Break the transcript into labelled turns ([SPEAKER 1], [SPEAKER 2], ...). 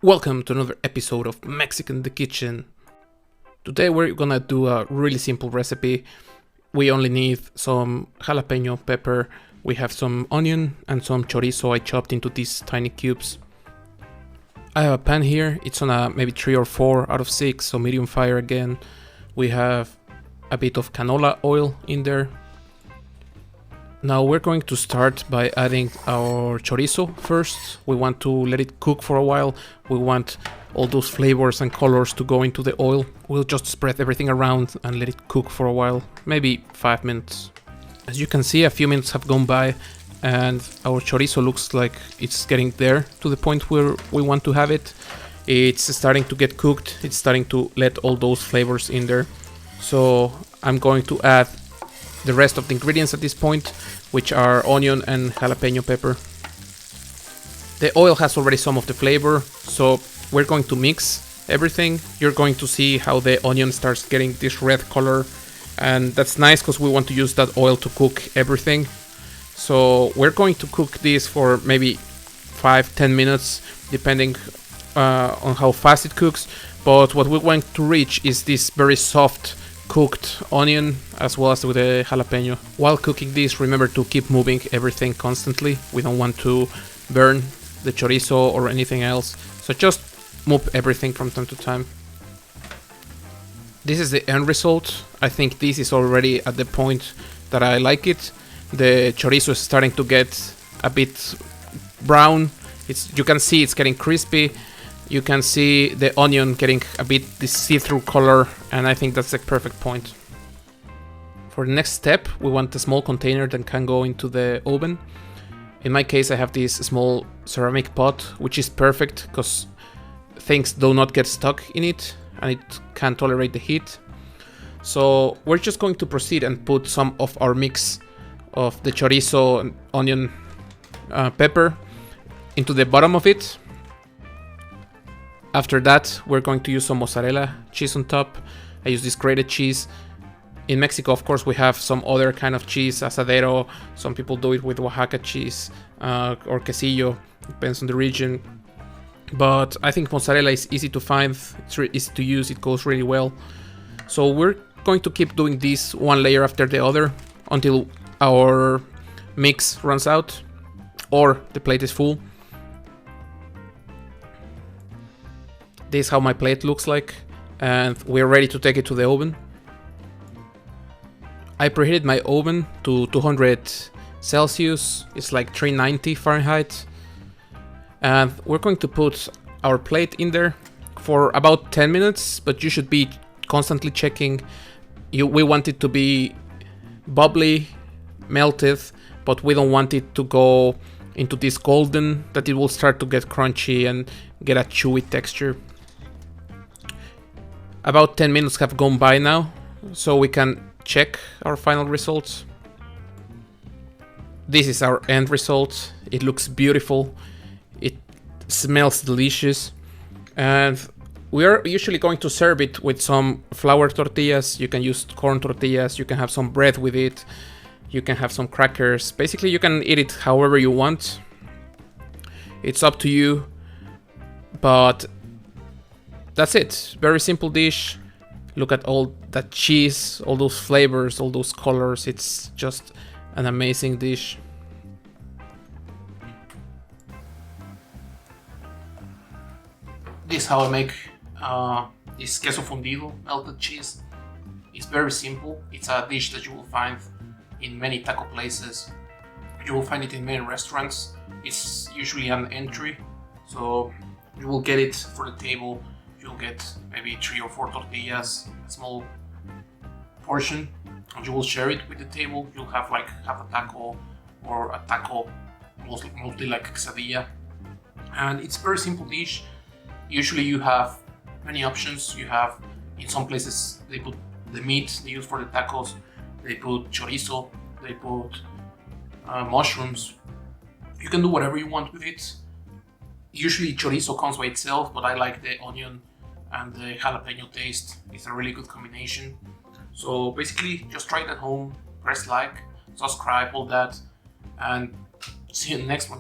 [SPEAKER 1] Welcome to another episode of Mexican in the Kitchen. Today we're gonna do a really simple recipe. We only need some jalapeño pepper, we have some onion and some chorizo I chopped into these tiny cubes. I have a pan here, it's on a maybe 3 or 4 out of 6, so medium fire again. We have a bit of canola oil in there. Now we're going to start by adding our chorizo first. We want to let it cook for a while. We want all those flavors and colors to go into the oil. We'll just spread everything around and let it cook for a while, maybe 5 minutes. As you can see, a few minutes have gone by and our chorizo looks like it's getting there to the point where we want to have it. It's starting to get cooked. It's starting to let all those flavors in there. So I'm going to add the rest of the ingredients at this point, which are onion and jalapeño pepper. The oil has already some of the flavor, so we're going to mix everything. You're going to see how the onion starts getting this red color, and that's nice because we want to use that oil to cook everything. So we're going to cook this for maybe 5-10 minutes, depending on how fast it cooks. But what we want to reach is this very soft cooked onion as well as with the jalapeno. While cooking this, remember to keep moving everything constantly. We don't want to burn the chorizo or anything else, so just move everything from time to time. This is the end result. I think this is already at the point that I like it. The chorizo is starting to get a bit brown. You can see it's getting crispy. You can see the onion getting a bit this see-through color, and I think that's the perfect point. For the next step, we want a small container that can go into the oven. In my case, I have this small ceramic pot, which is perfect because things do not get stuck in it and it can tolerate the heat. So we're just going to proceed and put some of our mix of the chorizo and onion pepper into the bottom of it. After that, we're going to use some mozzarella cheese on top. I use this grated cheese. In Mexico, of course, we have some other kind of cheese, asadero. Some people do it with Oaxaca cheese or quesillo, depends on the region. But I think mozzarella is easy to find, it's easy to use, it goes really well. So we're going to keep doing this one layer after the other until our mix runs out or the plate is full. This is how my plate looks like, and we're ready to take it to the oven. I preheated my oven to 200 Celsius, it's like 390 Fahrenheit. And we're going to put our plate in there for about 10 minutes, but you should be constantly checking. We want it to be bubbly, melted, but we don't want it to go into this golden, that it will start to get crunchy and get a chewy texture. About 10 minutes have gone by now, so we can check our final results. This is our end result. It looks beautiful. It smells delicious. And we are usually going to serve it with some flour tortillas. You can use corn tortillas. You can have some bread with it. You can have some crackers. Basically, you can eat it however you want. It's up to you. But that's it. Very simple dish. Look at all that cheese, all those flavors, all those colors. It's just an amazing dish. This is how I make this queso fundido, melted cheese. It's very simple. It's a dish that you will find in many taco places. You will find it in many restaurants. It's usually an entry, so you will get it for the table. You'll get maybe 3 or 4 tortillas, a small portion, and you will share it with the table. You'll have like half a taco or a taco, mostly like quesadilla. And it's a very simple dish. Usually you have many options. You have, in some places, they put the meat they use for the tacos. They put chorizo, they put mushrooms. You can do whatever you want with it. Usually chorizo comes by itself, but I like the onion and the jalapeno taste. It's a really good combination. So basically, just try it at home, press like, subscribe, all that, and see you in the next one.